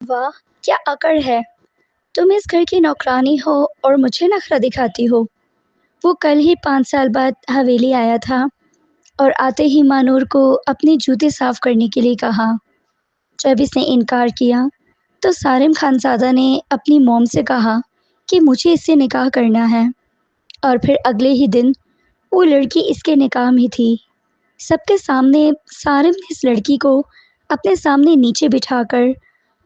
واہ، کیا اکڑ ہے! تم اس گھر کی نوکرانی ہو اور مجھے نخرہ دکھاتی ہو۔ وہ کل ہی 5 سال بعد حویلی آیا تھا اور آتے ہی مانور کو اپنے جوتے صاف کرنے کے لیے کہا۔ جب اس نے انکار کیا تو سارم خانزادہ نے اپنی موم سے کہا کہ مجھے اس سے نکاح کرنا ہے، اور پھر اگلے ہی دن وہ لڑکی اس کے نکاح میں تھی۔ سب کے سامنے سارم نے اس لڑکی کو اپنے سامنے نیچے بٹھا کر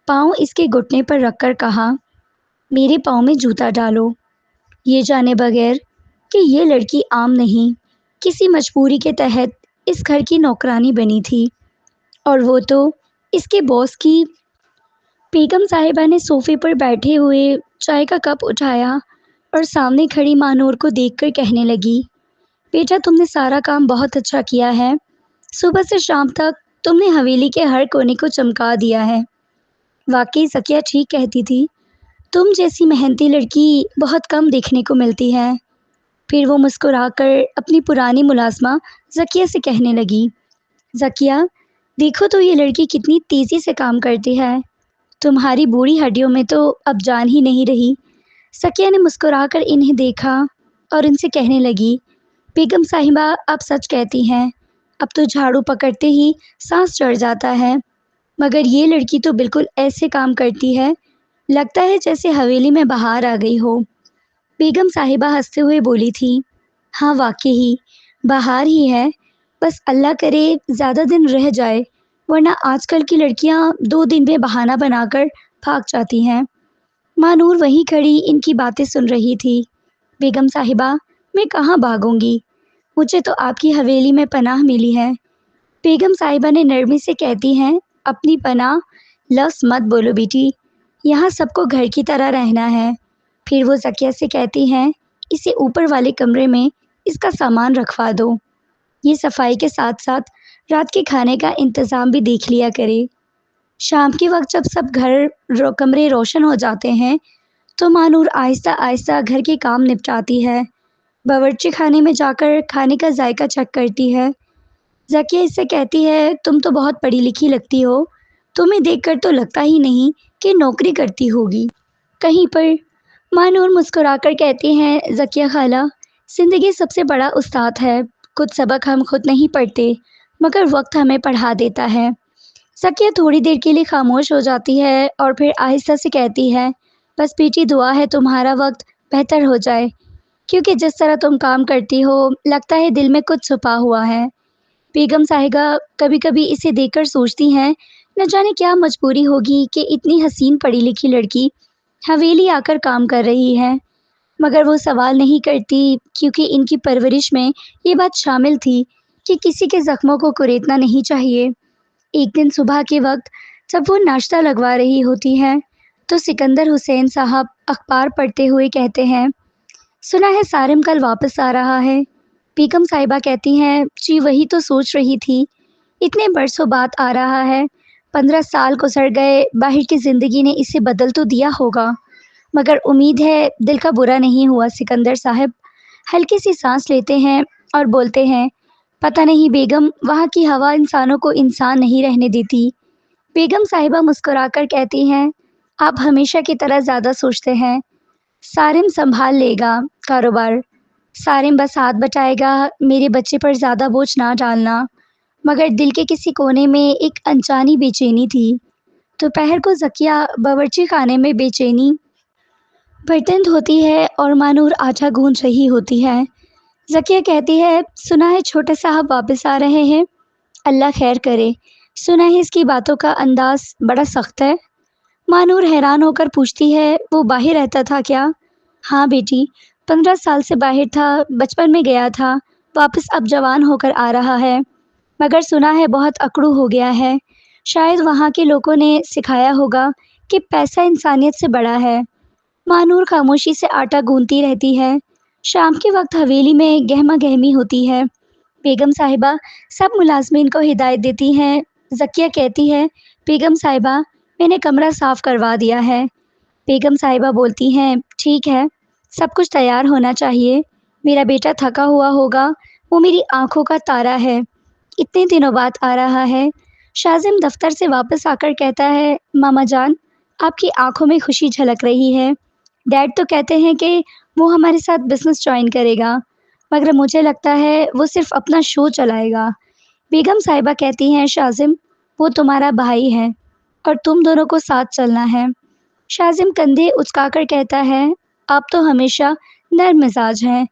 پاؤں اس کے گھٹنے پر رکھ کر کہا، میرے پاؤں میں جوتا ڈالو، یہ جانے بغیر کہ یہ لڑکی عام نہیں، کسی مجبوری کے تحت اس گھر کی نوکرانی بنی تھی، اور وہ تو اس کے باس کی۔ بیگم صاحبہ نے صوفے پر بیٹھے ہوئے چائے کا کپ اٹھایا اور سامنے کھڑی مانور کو دیکھ کر کہنے لگی، بیٹا تم نے سارا کام بہت اچھا کیا ہے، صبح سے شام تک تم نے حویلی کے ہر کونے کو چمکا دیا ہے۔ واقعی ذکیہ ٹھیک کہتی تھی، تم جیسی محنتی لڑکی بہت کم دیکھنے کو ملتی ہے۔ پھر وہ مسکرا کر اپنی پرانی ملازمہ ذکیہ سے کہنے لگی، ذکیہ دیکھو تو یہ لڑکی کتنی تیزی سے کام کرتی ہے، تمہاری بوڑھی ہڈیوں میں تو اب جان ہی نہیں رہی۔ ذکیہ نے مسکرا کر انہیں دیکھا اور ان سے کہنے لگی، بیگم صاحبہ آپ سچ کہتی ہیں، اب تو جھاڑو پکڑتے ہی سانس چڑھ جاتا ہے، مگر یہ لڑکی تو بالکل ایسے کام کرتی ہے، لگتا ہے جیسے حویلی میں بہار آ گئی ہو۔ بیگم صاحبہ ہنستے ہوئے بولی تھی، ہاں واقعی بہار ہی ہے، بس اللہ کرے زیادہ دن رہ جائے، ورنہ آج کل کی لڑکیاں 2 دن میں بہانہ بنا کر بھاگ جاتی ہیں۔ مانور وہیں کھڑی ان کی باتیں سن رہی تھی۔ بیگم صاحبہ میں کہاں بھاگوں گی، مجھے تو آپ کی حویلی میں پناہ ملی ہے۔ بیگم صاحبہ نے نرمی سے کہتی ہیں، اپنی پناہ لفظ مت بولو بیٹی، یہاں سب کو گھر کی طرح رہنا ہے۔ پھر وہ ذکیہ سے کہتی ہیں، اسے اوپر والے کمرے میں اس کا سامان رکھوا دو، یہ صفائی کے ساتھ ساتھ رات کے کھانے کا انتظام بھی دیکھ لیا کرے۔ شام کے وقت جب سب کمرے روشن ہو جاتے ہیں تو مانور آہستہ آہستہ گھر کے کام نپٹاتی ہے، باورچی خانے میں جا کر کھانے کا ذائقہ چیک کرتی ہے۔ ذکیہ اس سے کہتی ہے، تم تو بہت پڑھی لکھی لگتی ہو، تمہیں دیکھ کر تو لگتا ہی نہیں کہ نوکری کرتی ہوگی کہیں پر۔ مانور مسکرا کر کہتی ہیں، ذکیہ خالہ زندگی سب سے بڑا استاد ہے، کچھ سبق ہم خود نہیں پڑھتے مگر وقت ہمیں پڑھا دیتا ہے۔ ذکیہ تھوڑی دیر کے لیے خاموش ہو جاتی ہے اور پھر آہستہ سے کہتی ہے، بس بیٹی دعا ہے تمہارا وقت بہتر ہو جائے، کیونکہ جس طرح تم کام کرتی ہو لگتا ہے دل میں کچھ چھپا ہوا ہے۔ بیگم صاحبہ کبھی کبھی اسے دیکھ کر سوچتی ہیں، نہ جانے کیا مجبوری ہوگی کہ اتنی حسین پڑھی لکھی لڑکی حویلی آ کر کام کر رہی ہے، مگر وہ سوال نہیں کرتی کیونکہ ان کی پرورش میں یہ بات شامل تھی کہ کسی کے زخموں کو کریدنا نہیں چاہیے۔ ایک دن صبح کے وقت جب وہ ناشتہ لگوا رہی ہوتی ہے تو سکندر حسین صاحب اخبار پڑھتے ہوئے کہتے ہیں، سنا ہے سارم کل واپس آ رہا ہے۔ بیگم صاحبہ کہتی ہیں، جی وہی تو سوچ رہی تھی، اتنے برسوں بعد آ رہا ہے، 15 سال گزر گئے، باہر کی زندگی نے اسے بدل تو دیا ہوگا، مگر امید ہے دل کا برا نہیں ہوا۔ سکندر صاحب ہلکی سی سانس لیتے ہیں اور بولتے ہیں، پتہ نہیں بیگم، وہاں کی ہوا انسانوں کو انسان نہیں رہنے دیتی۔ بیگم صاحبہ مسکرا کر کہتی ہیں، آپ ہمیشہ کی طرح زیادہ سوچتے ہیں، سارم سنبھال لے گا کاروبار، سارم بس ہاتھ بٹائے گا، میرے بچے پر زیادہ بوجھ نہ ڈالنا۔ مگر دل کے کسی کونے میں ایک انجانی بے چینی تھی۔ دوپہر کو ذکیہ باورچی خانے میں بے چینی برتن دھوتی ہے اور مانور آٹا گوندھ رہی ہوتی ہے۔ ذکیہ کہتی ہے، سنا ہے چھوٹے صاحب واپس آ رہے ہیں، اللہ خیر کرے، سنا ہے اس کی باتوں کا انداز بڑا سخت ہے۔ مانور حیران ہو کر پوچھتی ہے، وہ باہر رہتا تھا کیا؟ ہاں بیٹی، 15 سال سے باہر تھا، بچپن میں گیا تھا، واپس اب جوان ہو کر آ رہا ہے، مگر سنا ہے بہت اکڑو ہو گیا ہے، شاید وہاں کے لوگوں نے سکھایا ہوگا کہ پیسہ انسانیت سے بڑا ہے۔ مانور خاموشی سے آٹا گوندتی رہتی ہے۔ شام کے وقت حویلی میں گہما گہمی ہوتی ہے۔ بیگم صاحبہ سب ملازمین کو ہدایت دیتی ہیں۔ ذکیہ کہتی ہے، بیگم صاحبہ میں نے کمرہ صاف کروا دیا ہے۔ بیگم صاحبہ بولتی ہیں، ٹھیک ہے، سب کچھ تیار ہونا چاہیے، میرا بیٹا تھکا ہوا ہوگا، وہ میری آنکھوں کا تارا ہے، اتنے دنوں بعد آ رہا ہے۔ شازم دفتر سے واپس آ کر کہتا ہے، ماما جان آپ کی آنکھوں میں خوشی جھلک رہی ہے۔ ڈیڈ تو کہتے ہیں کہ وہ ہمارے ساتھ بزنس جوائن کرے گا، مگر مجھے لگتا ہے وہ صرف اپنا شو چلائے گا۔ بیگم صاحبہ کہتی ہیں شازم وہ تمہارا بھائی ہے اور تم دونوں کو ساتھ چلنا ہے۔ شازم کندھے اچکا کر کہتا ہے آپ تو ہمیشہ نرم مزاج ہیں،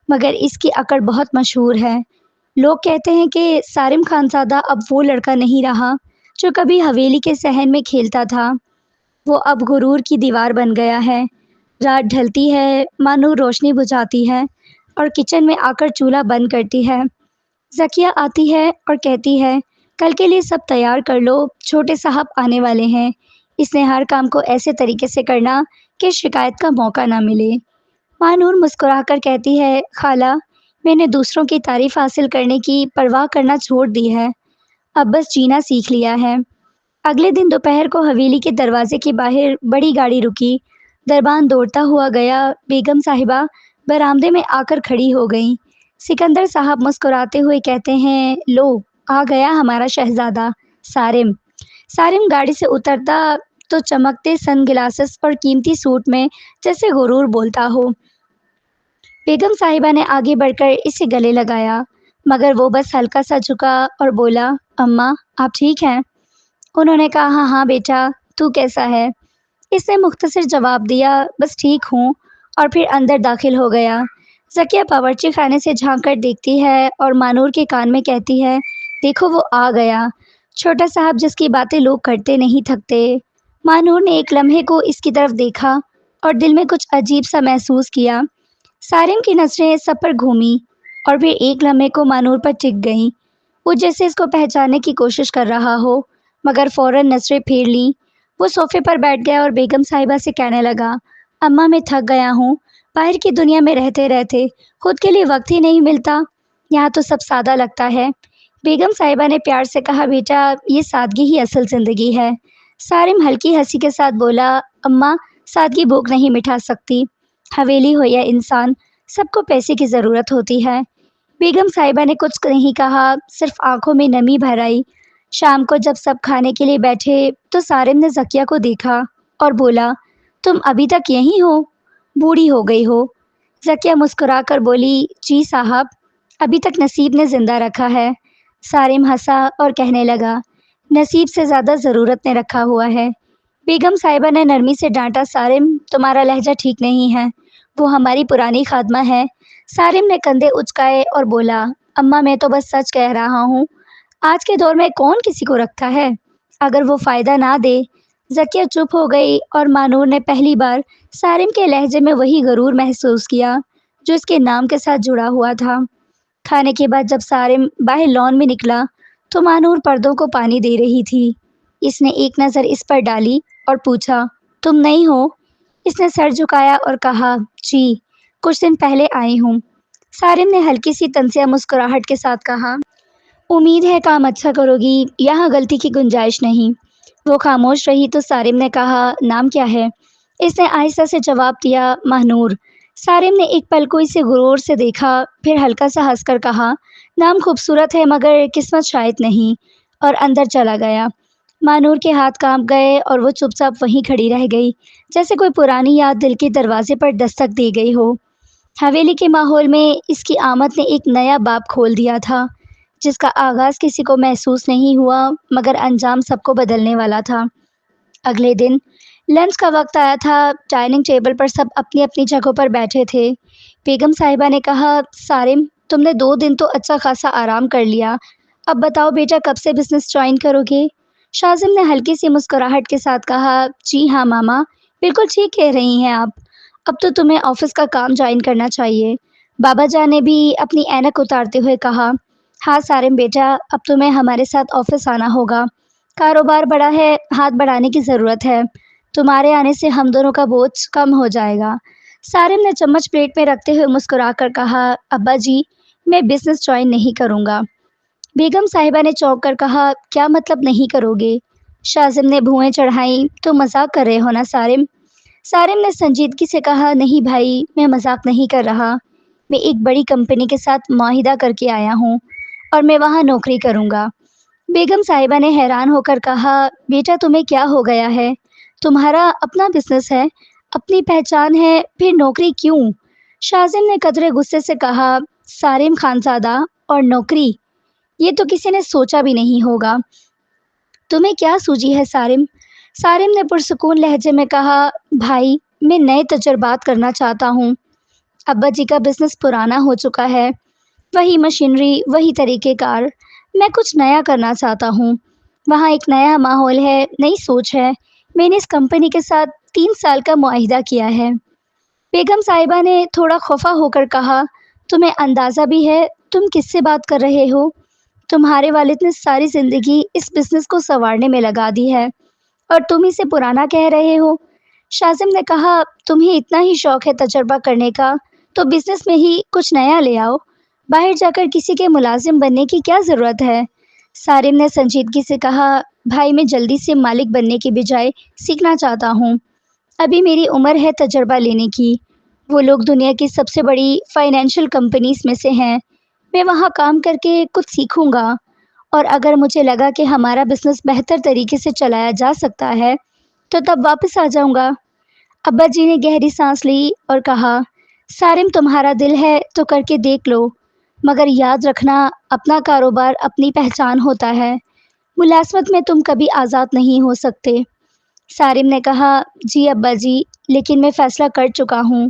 مگر اس کی اکڑ بہت مشہور ہے۔ لوگ کہتے ہیں کہ سارم خانزادہ اب وہ لڑکا نہیں رہا جو کبھی حویلی کے صحن میں کھیلتا تھا، وہ اب غرور کی دیوار بن گیا ہے۔ رات ڈھلتی ہے، مانور روشنی بجھاتی ہے اور کچن میں آ کر چولہا بند کرتی ہے۔ زکیہ آتی ہے اور کہتی ہے کل کے لیے سب تیار کر لو، چھوٹے صاحب آنے والے ہیں۔ اس نے ہر کام کو ایسے طریقے سے کرنا کہ شکایت کا موقع نہ ملے۔ مانور مسکرا کر کہتی ہے خالہ میں نے دوسروں کی تعریف حاصل کرنے کی پرواہ کرنا چھوڑ دی ہے، اب بس جینا سیکھ لیا ہے۔ اگلے دن دوپہر کو حویلی کے دروازے کے باہر بڑی گاڑی رکی، دربان دوڑتا ہوا گیا، بیگم صاحبہ برآمدے میں آ کر کھڑی ہو گئیں۔ سکندر صاحب مسکراتے ہوئے کہتے ہیں لو آ گیا ہمارا شہزادہ سارم۔ سارم گاڑی سے اترتا تو چمکتے سن گلاسز اور قیمتی سوٹ میں جیسے غرور بولتا ہو۔ بیگم صاحبہ نے آگے بڑھ کر اسے گلے لگایا، مگر وہ بس ہلکا سا جھکا اور بولا اماں آپ ٹھیک ہیں؟ انہوں نے کہا ہاں ہاں بیٹا، تو کیسا ہے؟ اس نے مختصر جواب دیا بس ٹھیک ہوں، اور پھر اندر داخل ہو گیا۔ زکیہ باورچی خانے سے جھانک کر دیکھتی ہے اور مانور کے کان میں کہتی ہے دیکھو وہ آ گیا، چھوٹا صاحب جس کی باتیں لوگ کرتے نہیں تھکتے۔ مانور نے ایک لمحے کو اس کی طرف دیکھا اور دل میں کچھ عجیب سا محسوس کیا۔ سارم کی نظریں سب پر گھومی اور پھر ایک لمحے کو مانور پر ٹک گئیں، وہ جیسے اس کو پہچاننے کی کوشش کر رہا ہو، مگر فوراً نظریں پھیر لیں۔ وہ صوفے پر بیٹھ گیا اور بیگم صاحبہ سے کہنے لگا اماں میں تھک گیا ہوں، باہر کی دنیا میں رہتے رہتے خود کے لیے وقت ہی نہیں ملتا، یہاں تو سب سادہ لگتا ہے۔ بیگم صاحبہ نے پیار سے کہا بیٹا یہ سادگی ہی اصل زندگی ہے۔ سارم ہلکی ہنسی کے ساتھ بولا اماں سادگی بھوک نہیں مٹھا سکتی، حویلی ہو یا انسان سب کو پیسے کی ضرورت ہوتی ہے۔ بیگم صاحبہ نے کچھ نہیں کہا، صرف آنکھوں میں نمی بھر آئی۔ شام کو جب سب کھانے کے لیے بیٹھے تو سارم نے زکیہ کو دیکھا اور بولا تم ابھی تک یہیں ہو، بوڑھی ہو گئی ہو؟ زکیہ مسکرا کر بولی جی صاحب ابھی تک نصیب نے زندہ رکھا ہے۔ سارم ہنسا اور کہنے لگا نصیب سے زیادہ ضرورت نے رکھا ہوا ہے۔ بیگم صاحبہ نے نرمی سے ڈانٹا سارم تمہارا لہجہ ٹھیک نہیں ہے، وہ ہماری پرانی خادمہ ہے۔ سارم نے کندھے اچکائے اور بولا اماں میں تو بس سچ کہہ رہا ہوں، آج کے دور میں کون کسی کو رکھتا ہے اگر وہ فائدہ نہ دے۔ زکیہ چپ ہو گئی اور مانور نے پہلی بار سارم کے لہجے میں وہی غرور محسوس کیا جو اس کے نام کے ساتھ جڑا ہوا تھا۔ کھانے کے بعد جب سارم باہر لان میں نکلا تو مانور پردوں کو پانی دے رہی تھی۔ اس نے ایک نظر اس پر ڈالی اور پوچھا تم نہیں ہو؟ اس نے سر جھکایا اور کہا جی کچھ دن پہلے آئی ہوں۔ سارم نے ہلکی سی طنزیہ مسکراہٹ کے ساتھ کہا امید ہے کام اچھا کرو گی، یہاں غلطی کی گنجائش نہیں۔ وہ خاموش رہی تو سارم نے کہا نام کیا ہے؟ اس نے آہستہ سے جواب دیا ماہنور۔ سارم نے ایک پل کو اسے غرور سے دیکھا، پھر ہلکا سا ہنس کر کہا نام خوبصورت ہے مگر قسمت شاید نہیں، اور اندر چلا گیا۔ مانور کے ہاتھ کانپ گئے اور وہ چپ چاپ وہیں کھڑی رہ گئی، جیسے کوئی پرانی یاد دل کے دروازے پر دستک دے گئی ہو۔ حویلی کے ماحول میں اس کی آمد نے ایک نیا باب کھول دیا تھا، جس کا آغاز کسی کو محسوس نہیں ہوا مگر انجام سب کو بدلنے والا تھا۔ اگلے دن لنچ کا وقت آیا تھا، ڈائننگ ٹیبل پر سب اپنی اپنی جگہوں پر بیٹھے تھے۔ بیگم صاحبہ نے کہا سارم تم نے 2 دن تو اچھا خاصا آرام کر لیا، اب بتاؤ بیٹا کب سے بزنس جوائن کرو گے؟ شازم نے ہلکی سی مسکراہٹ کے ساتھ کہا جی ہاں ماما بالکل ٹھیک کہہ رہی ہیں آپ، اب تو تمہیں آفس کا کام جوائن کرنا چاہیے۔ بابا جان نے بھی اپنی اینک اتارتے ہوئے کہا ہاں سارم بیٹا اب تمہیں ہمارے ساتھ آفس آنا ہوگا، کاروبار بڑا ہے، ہاتھ بڑھانے کی ضرورت ہے، تمہارے آنے سے ہم دونوں کا بوجھ کم ہو جائے گا۔ سارم نے چمچ پلیٹ میں رکھتے ہوئے مسکرا کر کہا ابا جی میں بزنس جوائن نہیں کروں گا۔ بیگم صاحبہ نے چونک کر کہا کیا مطلب نہیں کرو گے؟ شازم نے بھوئیں چڑھائیں تو مذاق کر رہے ہو نا سارم؟ سارم نے سنجیدگی سے کہا نہیں بھائی میں مذاق نہیں کر رہا، میں ایک بڑی کمپنی کے ساتھ معاہدہ کر کے آیا ہوں اور میں وہاں نوکری کروں گا۔ بیگم صاحبہ نے حیران ہو کر کہا بیٹا تمہیں کیا ہو گیا ہے؟ تمہارا اپنا بزنس ہے، اپنی پہچان ہے، پھر نوکری کیوں؟ شاذم نے قدرے غصے سے کہا، سارم خانزادہ، اور نوکری؟ یہ تو کسی نے سوچا بھی نہیں ہوگا۔ تمہیں کیا سوجی ہے سارم؟ سارم نے پرسکون لہجے میں کہا، بھائی میں نئے تجربات کرنا چاہتا ہوں۔ ابا جی کا بزنس پرانا ہو چکا ہے، وہی مشینری، وہی طریقہ کار۔ میں کچھ نیا کرنا چاہتا ہوں۔ وہاں ایک نیا ماحول ہے، نئی سوچ ہے۔ میں نے اس کمپنی کے ساتھ 3 سال کا معاہدہ کیا ہے۔ بیگم صاحبہ نے تھوڑا خفا ہو کر کہا، تمہیں اندازہ بھی ہے تم کس سے بات کر رہے ہو؟ تمہارے والد نے ساری زندگی اس بزنس کو سنوارنے میں لگا دی ہے اور تم اسے پرانا کہہ رہے ہو۔ شاذم نے کہا، تمہیں اتنا ہی شوق ہے تجربہ کرنے کا تو بزنس میں ہی کچھ نیا لے آؤ۔ باہر جا کر کسی کے ملازم بننے کی کیا ضرورت ہے؟ سارم نے سنجیدگی سے کہا، بھائی میں جلدی سے مالک بننے کی بجائے سیکھنا چاہتا ہوں۔ ابھی میری عمر ہے تجربہ لینے کی۔ وہ لوگ دنیا کی سب سے بڑی فائنینشیل کمپنیز میں سے ہیں۔ میں وہاں کام کر کے کچھ سیکھوں گا اور اگر مجھے لگا کہ ہمارا بزنس بہتر طریقے سے چلایا جا سکتا ہے تو تب واپس آ جاؤں گا۔ ابا جی نے گہری سانس لی اور کہا، سارم تمہارا دل ہے تو کر کے دیکھ لو، مگر یاد رکھنا اپنا کاروبار اپنی پہچان ہوتا ہے۔ ملازمت میں تم کبھی آزاد نہیں ہو سکتے۔ سارم نے کہا، جی ابا جی، لیکن میں فیصلہ کر چکا ہوں۔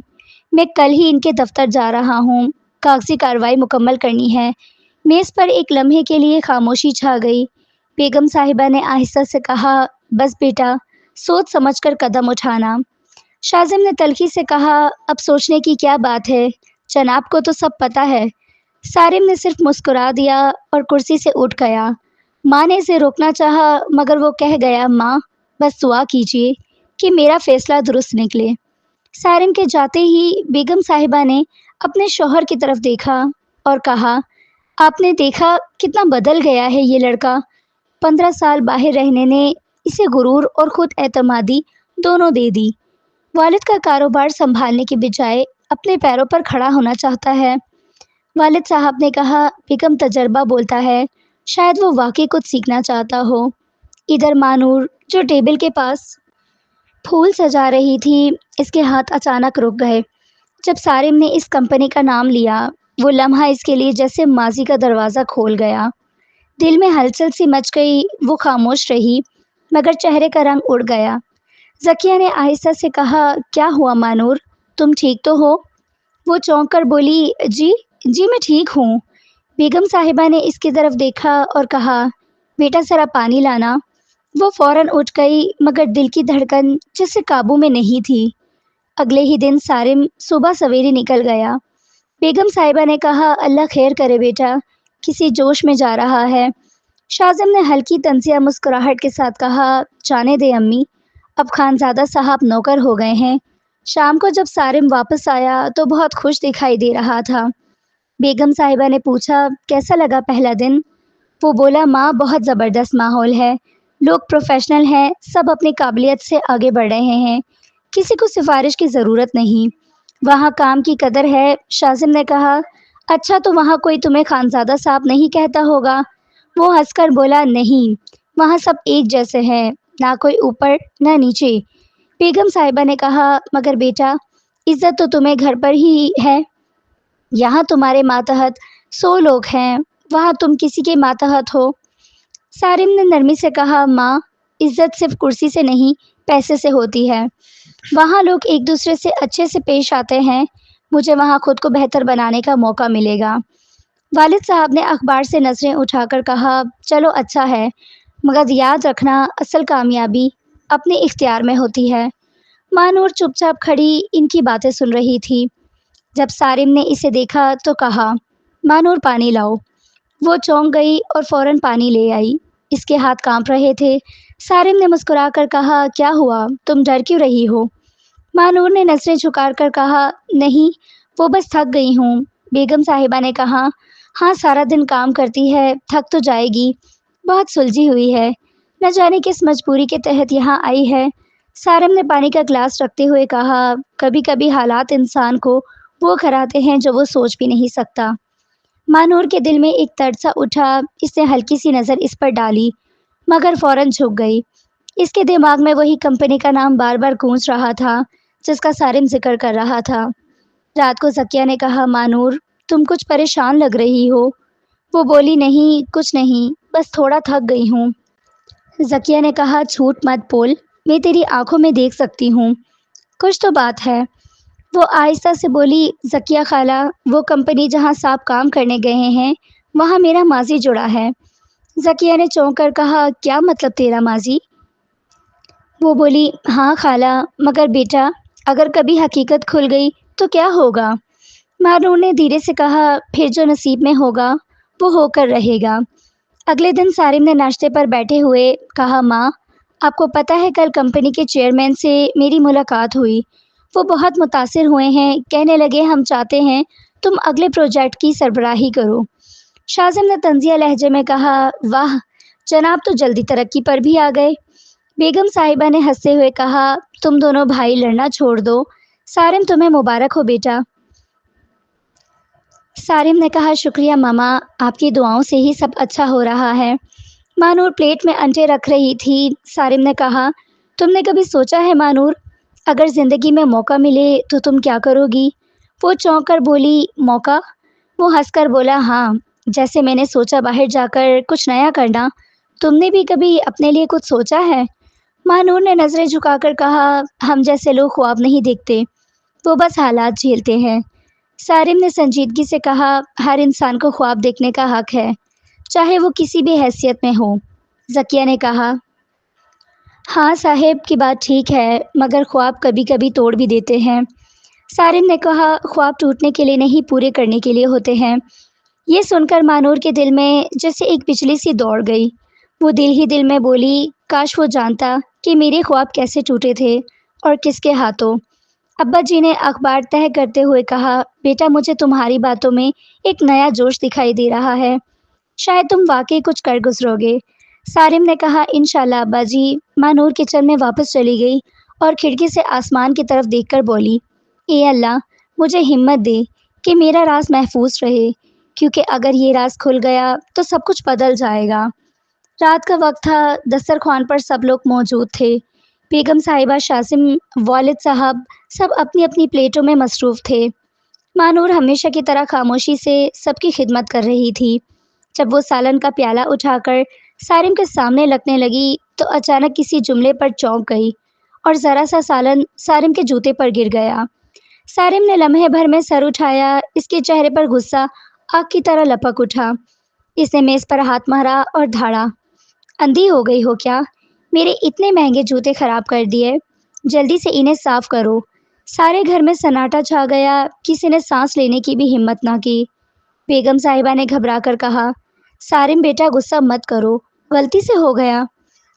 میں کل ہی ان کے دفتر جا رہا ہوں۔ کاغذی کارروائی مکمل کرنی ہے۔ میز پر ایک لمحے کے لیے خاموشی چھا گئی۔ بیگم صاحبہ نے آہستہ سے کہا، بس بیٹا، سوچ سمجھ کر قدم اٹھانا۔ شاذم نے تلخی سے کہا، اب سوچنے کی کیا بات ہے، جناب کو تو سب پتہ ہے۔ سارم نے صرف مسکرا دیا اور کرسی سے اٹھ گیا۔ ماں نے اسے روکنا چاہا مگر وہ کہہ گیا، ماں بس دعا کیجیے کہ میرا فیصلہ درست نکلے۔ سارم کے جاتے ہی بیگم صاحبہ نے اپنے شوہر کی طرف دیکھا اور کہا، آپ نے دیکھا کتنا بدل گیا ہے یہ لڑکا۔ 15 سال باہر رہنے نے اسے غرور اور خود اعتمادی دونوں دے دی۔ والد کا کاروبار سنبھالنے کی بجائے اپنے پیروں پر کھڑا ہونا چاہتا ہے۔ والد صاحب نے کہا، بیگم تجربہ بولتا ہے، شاید وہ واقعی کچھ سیکھنا چاہتا ہو۔ ادھر مانور جو ٹیبل کے پاس پھول سجا رہی تھی، اس کے ہاتھ اچانک رک گئے جب سارم نے اس کمپنی کا نام لیا۔ وہ لمحہ اس کے لیے جیسے ماضی کا دروازہ کھول گیا۔ دل میں ہلچل سی مچ گئی۔ وہ خاموش رہی مگر چہرے کا رنگ اڑ گیا۔ ذکیہ نے آہستہ سے کہا، کیا ہوا مانور، تم ٹھیک تو ہو؟ وہ چونک کر بولی، جی میں ٹھیک ہوں۔ بیگم صاحبہ نے اس کی طرف دیکھا اور کہا، بیٹا ذرا پانی لانا۔ وہ فوراً اٹھ گئی مگر دل کی دھڑکن جسے قابو میں نہیں تھی۔ اگلے ہی دن سارم صبح سویرے نکل گیا۔ بیگم صاحبہ نے کہا، اللہ خیر کرے بیٹا، کسی جوش میں جا رہا ہے۔ شاذم نے ہلکی طنزیہ مسکراہٹ کے ساتھ کہا، جانے دے امی، اب خانزادہ صاحب نوکر ہو گئے ہیں۔ شام کو جب سارم واپس آیا تو بہت خوش دکھائی دے رہا تھا۔ بیگم صاحبہ نے پوچھا، کیسا لگا پہلا دن؟ وہ بولا، ماں بہت زبردست ماحول ہے، لوگ پروفیشنل ہیں، سب اپنی قابلیت سے آگے بڑھ رہے ہیں، کسی کو سفارش کی ضرورت نہیں، وہاں کام کی قدر ہے۔ شاذم نے کہا، اچھا تو وہاں کوئی تمہیں خانزادہ صاحب نہیں کہتا ہوگا؟ وہ ہنس کر بولا، نہیں، وہاں سب ایک جیسے ہیں، نہ کوئی اوپر نہ نیچے۔ بیگم صاحبہ نے کہا، مگر بیٹا، عزت تو تمہیں گھر پر ہی ہے، یہاں تمہارے ماتحت 100 لوگ ہیں، وہاں تم کسی کے ماتحت ہو۔ سارم نے نرمی سے کہا، ماں عزت صرف کرسی سے نہیں پیسے سے ہوتی ہے، وہاں لوگ ایک دوسرے سے اچھے سے پیش آتے ہیں، مجھے وہاں خود کو بہتر بنانے کا موقع ملے گا۔ والد صاحب نے اخبار سے نظریں اٹھا کر کہا، چلو اچھا ہے، مگر یاد رکھنا اصل کامیابی اپنے اختیار میں ہوتی ہے۔ مانور چپ چاپ کھڑی ان کی باتیں سن رہی تھی۔ جب سارم نے اسے دیکھا تو کہا، مانور پانی لاؤ۔ وہ چونک گئی اور فوراً پانی لے آئی۔ اس کے ہاتھ کانپ رہے تھے۔ سارم نے مسکرا کر کہا، کیا ہوا، تم ڈر کیوں رہی ہو؟ مانور نے نظریں جھکا کر کہا، نہیں، وہ بس تھک گئی ہوں۔ بیگم صاحبہ نے کہا، ہاں سارا دن کام کرتی ہے، تھک تو جائے گی، بہت سلجھی ہوئی ہے، نہ جانے کس مجبوری کے تحت یہاں آئی ہے۔ سارم نے پانی کا گلاس رکھتے ہوئے کہا، کبھی کبھی حالات انسان کو وہ کراتے ہیں جو وہ سوچ بھی نہیں سکتا۔ مانور کے دل میں ایک درد سا اٹھا۔ اس نے ہلکی سی نظر اس پر ڈالی مگر فوراً جھک گئی۔ اس کے دماغ میں وہی کمپنی کا نام بار بار گونج رہا تھا جس کا سارم ذکر کر رہا تھا۔ رات کو ذکیہ نے کہا، مانور تم کچھ پریشان لگ رہی ہو۔ وہ بولی، نہیں کچھ نہیں، بس تھوڑا تھک گئی ہوں۔ ذکیہ نے کہا، جھوٹ مت بول، میں تیری آنکھوں میں دیکھ سکتی ہوں، کچھ تو بات ہے۔ وہ آہستہ سے بولی، ذکیہ خالہ، وہ کمپنی جہاں صاحب کام کرنے گئے ہیں وہاں میرا ماضی جڑا ہے۔ ذکیہ نے چونک کر کہا، کیا مطلب تیرا ماضی؟ وہ بولی، ہاں خالہ، مگر بیٹا اگر کبھی حقیقت کھل گئی تو کیا ہوگا؟ مانور نے دھیرے سے کہا، پھر جو نصیب میں ہوگا وہ ہو کر رہے گا۔ اگلے دن سارم نے ناشتے پر بیٹھے ہوئے کہا، ماں آپ کو پتہ ہے کل کمپنی کے چیئرمین سے میری ملاقات ہوئی۔ وہ بہت متاثر ہوئے ہیں، کہنے لگے ہم چاہتے ہیں تم اگلے پروجیکٹ کی سربراہی کرو۔ شاذم نے طنزیہ لہجے میں کہا، واہ جناب تو جلدی ترقی پر بھی آ گئے۔ بیگم صاحبہ نے ہنستے ہوئے کہا، تم دونوں بھائی لڑنا چھوڑ دو، سارم تمہیں مبارک ہو بیٹا۔ سارم نے کہا، شکریہ ماما، آپ کی دعاؤں سے ہی سب اچھا ہو رہا ہے۔ مانور پلیٹ میں انڈے رکھ رہی تھی۔ سارم نے کہا، تم نے کبھی سوچا ہے مانور، اگر زندگی میں موقع ملے تو تم کیا کرو گی؟ وہ چونک کر بولی، موقع؟ وہ ہنس کر بولا، ہاں، جیسے میں نے سوچا باہر جا کر کچھ نیا کرنا، تم نے بھی کبھی اپنے لیے کچھ سوچا ہے؟ مانور نے نظریں جھکا کر کہا، ہم جیسے لوگ خواب نہیں دیکھتے، وہ بس حالات جھیلتے ہیں۔ سارم نے سنجیدگی سے کہا، ہر انسان کو خواب دیکھنے کا حق ہے، چاہے وہ کسی بھی حیثیت میں ہو۔ ذکیہ نے کہا، ہاں صاحب کی بات ٹھیک ہے، مگر خواب کبھی کبھی توڑ بھی دیتے ہیں۔ سارم نے کہا، خواب ٹوٹنے کے لیے نہیں پورے کرنے کے لیے ہوتے ہیں۔ یہ سن کر مانور کے دل میں جیسے ایک بجلی سی دوڑ گئی۔ وہ دل ہی دل میں بولی، کاش وہ جانتا کہ میرے خواب کیسے ٹوٹے تھے اور کس کے ہاتھوں۔ ابا جی نے اخبار تہہ کرتے ہوئے کہا، بیٹا مجھے تمہاری باتوں میں ایک نیا جوش دکھائی دے رہا ہے، شاید تم واقعی کچھ کر گزرو گے۔ سارم نے کہا، انشاءاللہ ابا جی۔ مانور کچن میں واپس چلی گئی اور کھڑکی سے آسمان کی طرف دیکھ کر بولی، اے اللہ مجھے ہمت دے کہ میرا راز محفوظ رہے، کیونکہ اگر یہ راز کھل گیا تو سب کچھ بدل جائے گا۔ رات کا وقت تھا، دسترخوان پر سب لوگ موجود تھے۔ بیگم صاحبہ، شاذم، والد صاحب سب اپنی اپنی پلیٹوں میں مصروف تھے۔ مانور ہمیشہ کی طرح خاموشی سے سب کی خدمت کر رہی تھی۔ جب وہ سالن کا پیالہ اٹھا کر سارم کے سامنے رکھنے لگی تو اچانک کسی جملے پر چونک گئی اور ذرا سا سالن سارم کے جوتے پر گر گیا۔ سارم نے لمحے بھر میں سر اٹھایا، اس کے چہرے پر غصہ آگ کی طرح لپک اٹھا۔ اس نے میز پر ہاتھ مارا اور دھاڑا، اندھی ہو گئی ہو کیا؟ میرے اتنے مہنگے جوتے خراب کر دیے، جلدی سے انہیں صاف کرو۔ سارے گھر میں سناٹا چھا گیا، کسی نے سانس لینے کی بھی ہمت نہ کی۔ بیگم صاحبہ نے گھبرا کر کہا، سارم بیٹا غصہ مت کرو، غلطی سے ہو گیا۔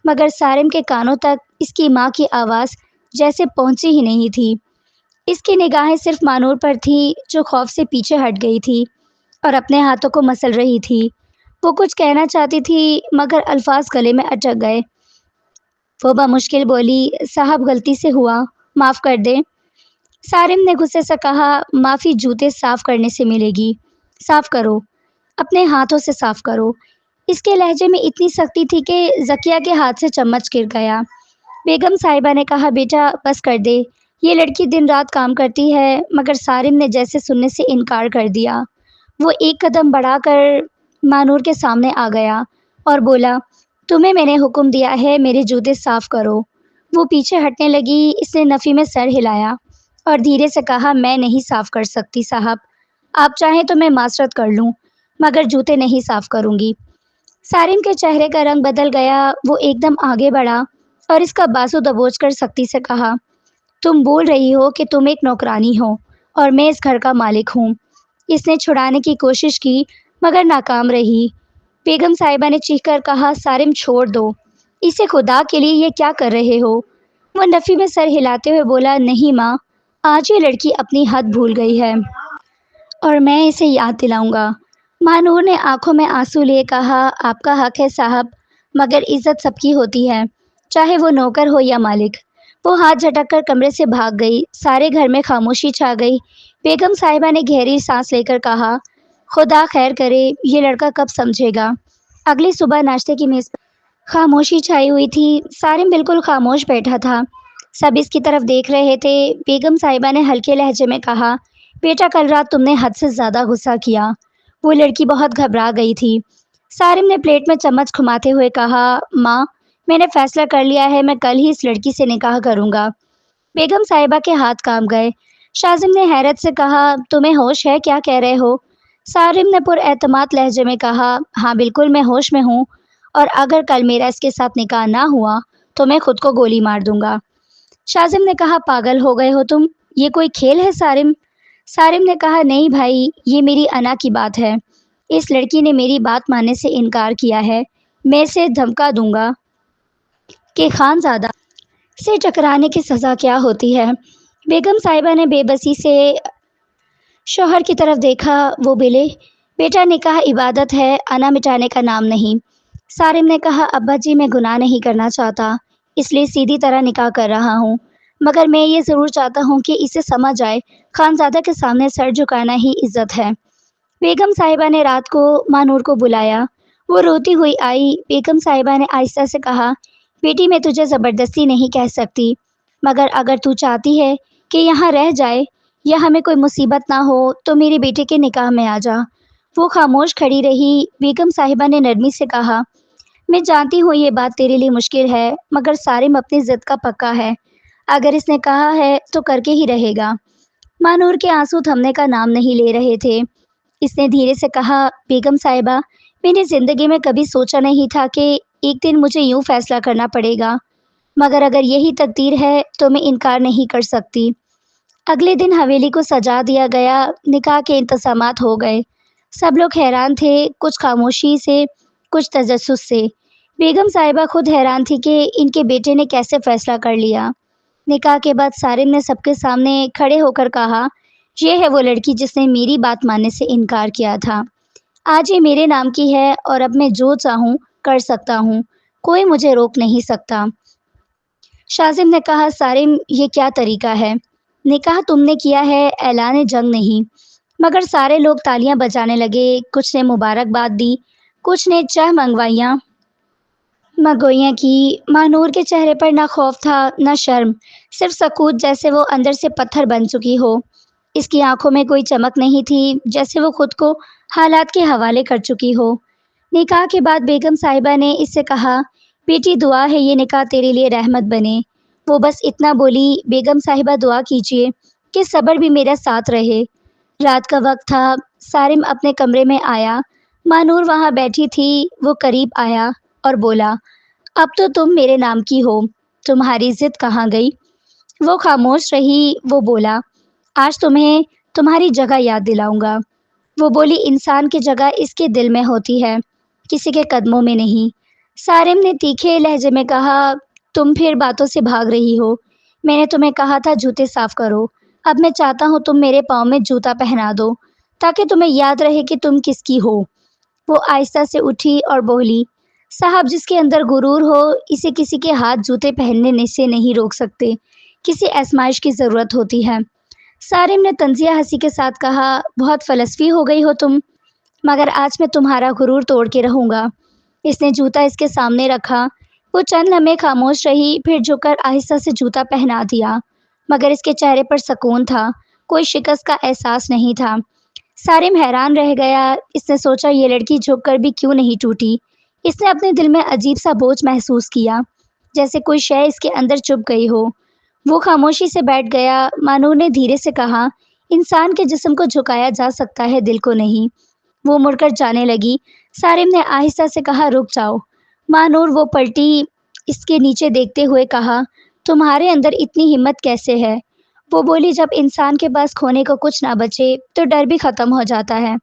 مگر سارم کے کانوں تک اس کی ماں کی آواز جیسے پہنچی ہی نہیں تھی۔ اس کی نگاہیں صرف مانور پر تھی جو خوف سے پیچھے ہٹ گئی تھی اور اپنے ہاتھوں کو مسل رہی تھی۔ وہ کچھ کہنا چاہتی تھی مگر الفاظ گلے میں اٹک گئے۔ وہ بمشکل بولی، صاحب غلطی سے ہوا، معاف کر دیں۔ سارم نے غصے سے کہا، معافی جوتے صاف کرنے سے ملے گی، صاف کرو، اپنے ہاتھوں سے صاف کرو۔ اس کے لہجے میں اتنی سختی تھی کہ ذکیہ کے ہاتھ سے چمچ گر گیا۔ بیگم صاحبہ نے کہا، بیٹا بس کر دے، یہ لڑکی دن رات کام کرتی ہے۔ مگر سارم نے جیسے سننے سے انکار کر دیا۔ وہ ایک قدم بڑھا کر مانور کے سامنے آ گیا اور بولا، تمہیں میں نے حکم دیا ہے میرے جوتے صاف کرو۔ وہ پیچھے ہٹنے لگی، اس نے نفی میں سر ہلایا اور دھیرے سے کہا، میں نہیں صاف کر سکتی صاحب، آپ چاہیں تو میں معذرت کر لوں، مگر جوتے نہیں صاف کروں گی۔ سارم کے چہرے کا رنگ بدل گیا، وہ ایک دم آگے بڑھا اور اس کا بازو دبوچ کر سختی سے کہا، تم بول رہی ہو کہ تم ایک نوکرانی ہو اور میں اس گھر کا مالک ہوں۔ اس نے چھڑانے کی کوشش کی مگر ناکام رہی۔ بیگم صاحبہ نے چیخ کر کہا، سارم چھوڑ دو اسے، خدا کے لیے یہ کیا کر رہے ہو؟ وہ نفی میں سر ہلاتے ہوئے بولا، نہیں ماں، آج یہ لڑکی اپنی حد بھول گئی ہے اور میں اسے یاد دلاؤں گا۔ مانور نے آنکھوں میں آنسو لیے کہا، آپ کا حق ہے صاحب، مگر عزت سب کی ہوتی ہے، چاہے وہ نوکر ہو یا مالک۔ وہ ہاتھ جھٹک کر کمرے سے بھاگ گئی۔ سارے گھر میں خاموشی چھا گئی۔ بیگم صاحبہ نے گہری سانس لے کر کہا، خدا خیر کرے، یہ لڑکا کب سمجھے گا۔ اگلی صبح ناشتے کی میز پر خاموشی چھائی ہوئی تھی۔ سارم بالکل خاموش بیٹھا تھا۔ سب اس کی طرف دیکھ رہے تھے۔ بیگم صاحبہ نے ہلکے لہجے میں کہا، بیٹا کل رات تم نے حد سے زیادہ غصہ کیا۔ وہ لڑکی بہت گھبرا گئی تھی۔ سارم نے پلیٹ میں چمچ گھماتے ہوئے کہا، ماں میں نے فیصلہ کر لیا ہے، میں کل ہی اس لڑکی سے نکاح کروں گا۔ بیگم صاحبہ کے ہاتھ کانپ گئے۔ شازم نے حیرت سے کہا، تمہیں ہوش ہے؟ کیا کہہ رہے ہو؟ سارم نے پر اعتماد لہجے میں کہا، ہاں بالکل میں ہوش میں ہوں، اور اگر کل میرا اس کے ساتھ نکاح نہ ہوا تو میں خود کو گولی مار دوں گا۔ شازم نے کہا، پاگل ہو گئے ہو تم؟ یہ کوئی کھیل ہے سارم؟ سارم نے کہا، نہیں بھائی، یہ میری انا کی بات ہے۔ اس لڑکی نے میری بات ماننے سے انکار کیا ہے۔ میں اسے دھمکا دوں گا کہ خانزادہ سے ٹکرانے کی سزا کیا ہوتی ہے۔ بیگم صاحبہ نے بے بسی سے شوہر کی طرف دیکھا۔ وہ بولے، بیٹا نکاح عبادت ہے، انا مٹانے کا نام نہیں۔ سارم نے کہا، ابا جی میں گناہ نہیں کرنا چاہتا، اس لیے سیدھی طرح نکاح کر رہا ہوں، مگر میں یہ ضرور چاہتا ہوں کہ اسے سمجھ آئے خانزادہ کے سامنے سر جھکانا ہی عزت ہے۔ بیگم صاحبہ نے رات کو مانور کو بلایا۔ وہ روتی ہوئی آئی۔ بیگم صاحبہ نے آہستہ سے کہا، بیٹی میں تجھے زبردستی نہیں کہہ سکتی، مگر اگر تو چاہتی ہے کہ یہاں رہ جائے یا ہمیں کوئی مصیبت نہ ہو تو میرے بیٹے کے نکاح میں آ جا۔ وہ خاموش کھڑی رہی۔ بیگم صاحبہ نے نرمی سے کہا، میں جانتی ہوں یہ بات تیرے لیے مشکل ہے، مگر سارم اپنی ضد کا پکا ہے، اگر اس نے کہا ہے تو کر کے ہی رہے گا۔ مانور کے آنسو تھمنے کا نام نہیں لے رہے تھے۔ اس نے دھیرے سے کہا، بیگم صاحبہ میں نے زندگی میں کبھی سوچا نہیں تھا کہ ایک دن مجھے یوں فیصلہ کرنا پڑے گا، مگر اگر یہی تقدیر ہے تو میں انکار نہیں کر سکتی۔ اگلے دن حویلی کو سجا دیا گیا۔ نکاح کے انتظامات ہو گئے۔ سب لوگ حیران تھے، کچھ خاموشی سے، کچھ تجسس سے۔ بیگم صاحبہ خود حیران تھی کہ ان کے بیٹے نے کیسے فیصلہ کر لیا۔ نکاح کے بعد سارم نے سب کے سامنے کھڑے ہو کر کہا، یہ ہے وہ لڑکی جس نے میری بات ماننے سے انکار کیا تھا۔ آج یہ میرے نام کی ہے اور اب میں جو چاہوں کر سکتا ہوں، کوئی مجھے روک نہیں سکتا۔ شازم نے کہا، سارم یہ کیا طریقہ ہے؟ نکاح تم نے کیا ہے، اعلان جنگ نہیں۔ مگر سارے لوگ تالیاں بجانے لگے۔ کچھ نے مبارکباد دی، کچھ نے چائے مگوئیاں کی۔ مانور کے چہرے پر نہ خوف تھا نہ شرم، صرف سکوت، جیسے وہ اندر سے پتھر بن چکی ہو۔ اس کی آنکھوں میں کوئی چمک نہیں تھی، جیسے وہ خود کو حالات کے حوالے کر چکی ہو۔ نکاح کے بعد بیگم صاحبہ نے اس سے کہا، بیٹی دعا ہے یہ نکاح تیرے لیے رحمت بنے۔ وہ بس اتنا بولی، بیگم صاحبہ دعا کیجیے کہ صبر بھی میرا ساتھ رہے۔ رات کا وقت تھا۔ سارم اپنے کمرے میں آیا۔ مانور وہاں بیٹھی تھی۔ وہ قریب آیا اور بولا، اب تو تم میرے نام کی ہو، تمہاری ضد کہاں گئی؟ وہ خاموش رہی۔ وہ بولا، آج تمہیں تمہاری جگہ یاد دلاؤں گا۔ وہ بولی، انسان کی جگہ اس کے دل میں ہوتی ہے، کسی کے قدموں میں نہیں۔ سارم نے تیکھے لہجے میں کہا، تم پھر باتوں سے بھاگ رہی ہو۔ میں نے تمہیں کہا تھا جوتے صاف کرو، اب میں چاہتا ہوں تم میرے پاؤں میں جوتا پہنا دو تاکہ تمہیں یاد رہے کہ تم کس کی ہو۔ وہ آہستہ سے اٹھی اور بولی، صاحب جس کے اندر غرور ہو اسے کسی کے ہاتھ جوتے پہننے سے نہیں روک سکتے، کسی آزمائش کی ضرورت ہوتی ہے۔ سارم نے طنزیہ ہنسی کے ساتھ کہا، بہت فلسفی ہو گئی ہو تم، مگر آج میں تمہارا غرور توڑ کے رہوں گا۔ اس نے جوتا اس کے سامنے رکھا۔ وہ چند لمحے خاموش رہی، پھر جھک کر آہستہ سے جوتا پہنا دیا، مگر اس کے چہرے پر سکون تھا، کوئی شکست کا احساس نہیں تھا۔ سارم حیران رہ گیا۔ اس نے سوچا یہ لڑکی جھک کر بھی کیوں نہیں ٹوٹی۔ اس نے اپنے دل میں عجیب سا بوجھ محسوس کیا، جیسے کوئی شے اس کے اندر چپ گئی ہو۔ وہ خاموشی سے بیٹھ گیا۔ مانور نے دھیرے سے کہا، انسان کے جسم کو جھکایا جا سکتا ہے، دل کو نہیں۔ وہ مڑ کر جانے لگی۔ سارم نے آہستہ سے کہا، رک جاؤ۔ مانور وہ پلٹی، اس کے نیچے دیکھتے ہوئے کہا، تمہارے اندر اتنی ہمت کیسے ہے؟ وہ بولی، جب انسان کے پاس کھونے کو کچھ نہ بچے تو ڈر بھی ختم ہو جاتا ہے۔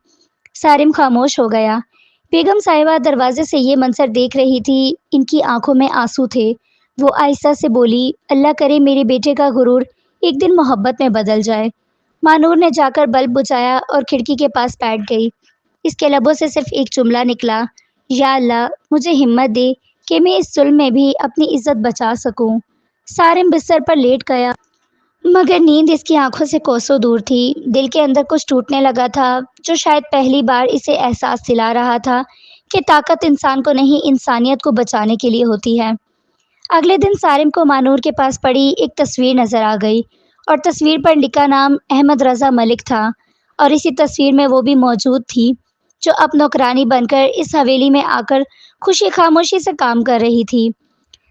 سارم خاموش ہو گیا۔ بیگم صاحبہ دروازے سے یہ منظر دیکھ رہی تھی۔ ان کی آنکھوں میں آنسو تھے۔ وہ آہستہ سے بولی، اللہ کرے میرے بیٹے کا غرور ایک دن محبت میں بدل جائے۔ مانور نے جا کر بلب بجھایا اور کھڑکی کے پاس بیٹھ گئی۔ اس کے لبوں سے صرف ایک جملہ نکلا، یا اللہ مجھے ہمت دے کہ میں اس ظلم میں بھی اپنی عزت بچا سکوں۔ سارم بستر پر لیٹ گیا، مگر نیند اس کی آنکھوں سے کوسوں دور تھی۔ دل کے اندر کچھ ٹوٹنے لگا تھا، جو شاید پہلی بار اسے احساس دلا رہا تھا کہ طاقت انسان کو نہیں انسانیت کو بچانے کے لیے ہوتی ہے۔ اگلے دن سارم کو مانور کے پاس پڑی ایک تصویر نظر آ گئی اور تصویر پر لکھا نام احمد رضا ملک تھا، اور اسی تصویر میں وہ بھی موجود تھی جو اب نوکرانی بن کر اس حویلی میں آ کر خوشی خاموشی سے کام کر رہی تھی۔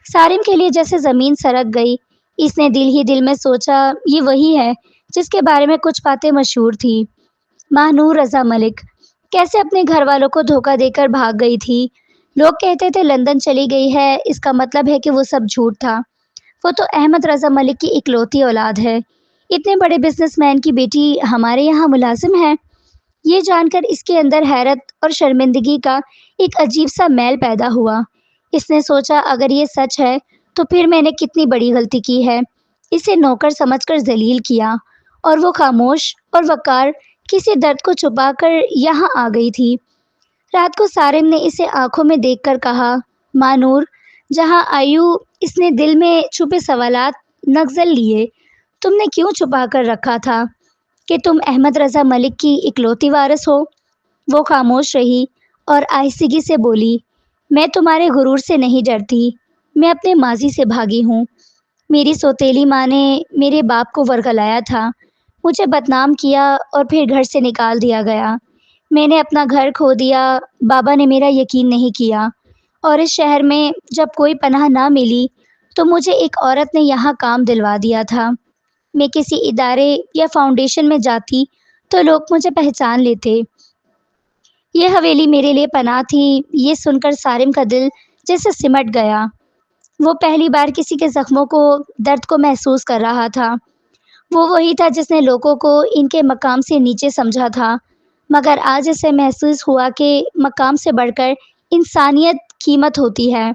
سارم کے لیے جیسے زمین سرک گئی۔ اس نے دل ہی دل میں سوچا یہ وہی ہے جس کے بارے میں کچھ باتیں مشہور تھی۔ ماہنور رضا ملک کیسے اپنے گھر والوں کو دھوکہ دے کر بھاگ گئی تھی۔ لوگ کہتے تھے لندن چلی گئی ہے، اس کا مطلب ہے کہ وہ سب جھوٹ تھا۔ وہ تو احمد رضا ملک کی اکلوتی اولاد ہے، اتنے بڑے بزنس مین کی بیٹی ہمارے یہاں ملازم ہے۔ یہ جان کر اس کے اندر حیرت اور شرمندگی کا ایک عجیب سا میل پیدا ہوا۔ اس نے سوچا اگر یہ سچ ہے تو پھر میں نے کتنی بڑی غلطی کی ہے، اسے نوکر سمجھ کر ذلیل کیا، اور وہ خاموش اور وقار کسی درد کو چھپا کر یہاں آ گئی تھی۔ رات کو سارم نے اسے آنکھوں میں دیکھ کر کہا، مانور، جہاں آیو، اس نے دل میں چھپے سوالات نغزل لیے، تم نے کیوں چھپا کر رکھا تھا کہ تم احمد رضا ملک کی اکلوتی وارث ہو؟ وہ خاموش رہی اور آہستگی سے بولی، میں تمہارے غرور سے نہیں ڈرتی، میں اپنے ماضی سے بھاگی ہوں۔ میری سوتیلی ماں نے میرے باپ کو ورگلایا تھا، مجھے بدنام کیا اور پھر گھر سے نکال دیا گیا۔ میں نے اپنا گھر کھو دیا، بابا نے میرا یقین نہیں کیا، اور اس شہر میں جب کوئی پناہ نہ ملی تو مجھے ایک عورت نے یہاں کام دلوا دیا تھا۔ میں کسی ادارے یا فاؤنڈیشن میں جاتی تو لوگ مجھے پہچان لیتے۔ یہ حویلی میرے لیے پناہ تھی۔ یہ سن کر سارم کا دل جیسے سمٹ گیا۔ وہ پہلی بار کسی کے زخموں کو، درد کو محسوس کر رہا تھا۔ وہ وہی تھا جس نے لوگوں کو ان کے مقام سے نیچے سمجھا تھا، مگر آج اسے محسوس ہوا کہ مقام سے بڑھ کر انسانیت قیمت ہوتی ہے۔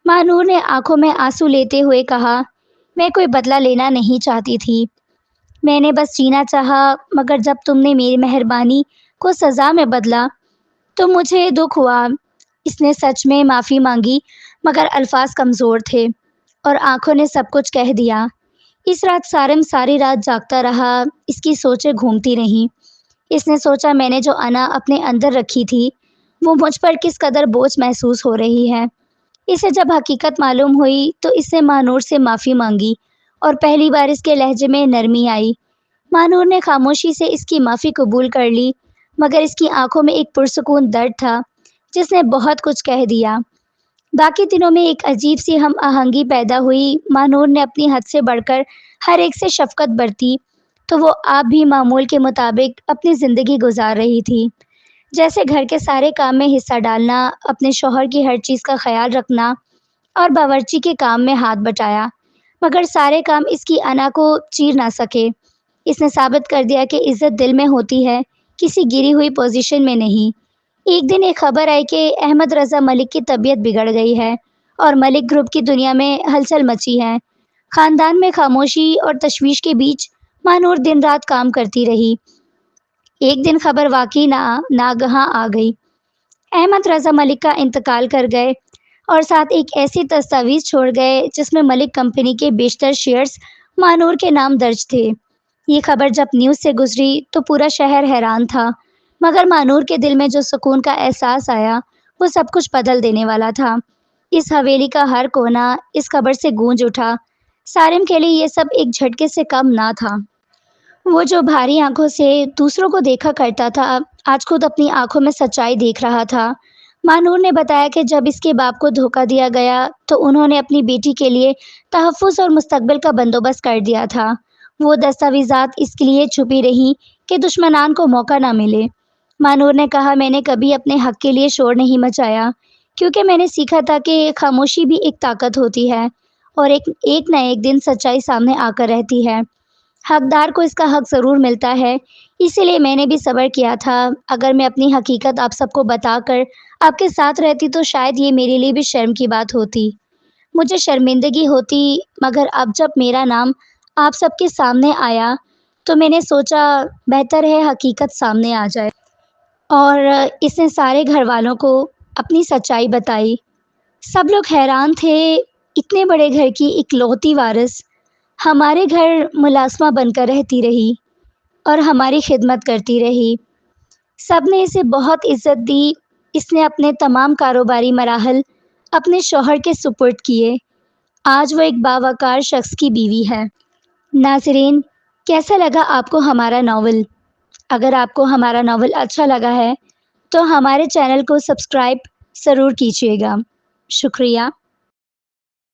مانور نے آنکھوں میں آنسو لیتے ہوئے کہا، میں کوئی بدلہ لینا نہیں چاہتی تھی، میں نے بس جینا چاہا، مگر جب تم نے میری مہربانی کو سزا میں بدلا تو مجھے دکھ ہوا۔ اس نے سچ میں معافی مانگی، مگر الفاظ کمزور تھے اور آنکھوں نے سب کچھ کہہ دیا۔ اس رات سارم ساری رات جاگتا رہا، اس کی سوچیں گھومتی رہیں۔ اس نے سوچا میں نے جو انا اپنے اندر رکھی تھی وہ مجھ پر کس قدر بوجھ محسوس ہو رہی ہے۔ اسے جب حقیقت معلوم ہوئی تو اس نے مانور سے معافی مانگی اور پہلی بار اس کے لہجے میں نرمی آئی۔ مانور نے خاموشی سے اس کی معافی قبول کر لی، مگر اس کی آنکھوں میں ایک پرسکون درد تھا جس نے بہت کچھ کہہ دیا۔ باقی دنوں میں ایک عجیب سی ہم آہنگی پیدا ہوئی۔ مانور نے اپنی حد سے بڑھ کر ہر ایک سے شفقت برتی تو وہ آپ بھی معمول کے مطابق اپنی زندگی گزار رہی تھی، جیسے گھر کے سارے کام میں حصہ ڈالنا، اپنے شوہر کی ہر چیز کا خیال رکھنا اور باورچی کے کام میں ہاتھ بٹایا، مگر سارے کام اس کی انا کو چیر نہ سکے۔ اس نے ثابت کر دیا کہ عزت دل میں ہوتی ہے، کسی گری ہوئی پوزیشن میں نہیں۔ ایک دن ایک خبر آئی کہ احمد رضا ملک کی طبیعت بگڑ گئی ہے اور ملک گروپ کی دنیا میں ہلچل مچی ہے۔ خاندان میں خاموشی اور تشویش کے بیچ مانور دن رات کام کرتی رہی۔ ایک دن خبر واقعی ناگہاں آ گئی۔ احمد رضا ملک کا انتقال کر گئے اور ساتھ ایک ایسی دستاویز چھوڑ گئے جس میں ملک کمپنی کے بیشتر شیئرز مانور کے نام درج تھے۔ یہ خبر جب نیوز سے گزری تو پورا شہر حیران تھا، مگر مانور کے دل میں جو سکون کا احساس آیا وہ سب کچھ بدل دینے والا تھا۔ اس حویلی کا ہر کونا اس خبر سے گونج اٹھا۔ سارم کے لیے یہ سب ایک جھٹکے سے کم نہ تھا۔ وہ جو بھاری آنکھوں سے دوسروں کو دیکھا کرتا تھا، آج خود اپنی آنکھوں میں سچائی دیکھ رہا تھا۔ مانور نے بتایا کہ جب اس کے باپ کو دھوکہ دیا گیا تو انہوں نے اپنی بیٹی کے لیے تحفظ اور مستقبل کا بندوبست کر دیا تھا۔ وہ دستاویزات اس کے لیے چھپی رہیں کہ دشمنان کو موقع نہ ملے۔ مانور نے کہا، میں نے کبھی اپنے حق کے لیے شور نہیں مچایا، کیونکہ میں نے سیکھا تھا کہ خاموشی بھی ایک طاقت ہوتی ہے اور ایک نہ ایک دن سچائی سامنے آ کر رہتی ہے۔ حقدار کو اس کا حق ضرور ملتا ہے، اسی لیے میں نے بھی صبر کیا تھا۔ اگر میں اپنی حقیقت آپ سب کو بتا کر آپ کے ساتھ رہتی تو شاید یہ میرے لیے بھی شرم کی بات ہوتی، مجھے شرمندگی ہوتی، مگر اب جب میرا نام آپ سب کے سامنے آیا تو میں نے سوچا بہتر ہے حقیقت سامنے آ جائے۔ اور اس نے سارے گھر والوں کو اپنی سچائی بتائی۔ سب لوگ حیران تھے، اتنے بڑے گھر کی اکلوتی وارث ہمارے گھر ملازمہ بن کر رہتی رہی اور ہماری خدمت کرتی رہی۔ سب نے اسے بہت عزت دی اس نے اپنے تمام کاروباری مراحل اپنے شوہر کے سپرد کیے۔ آج وہ ایک باوقار شخص کی بیوی ہے۔ ناظرین، کیسا لگا آپ کو ہمارا ناول؟ اگر آپ کو ہمارا ناول اچھا لگا ہے تو ہمارے چینل کو سبسکرائب ضرور کیجیے گا۔ شکریہ۔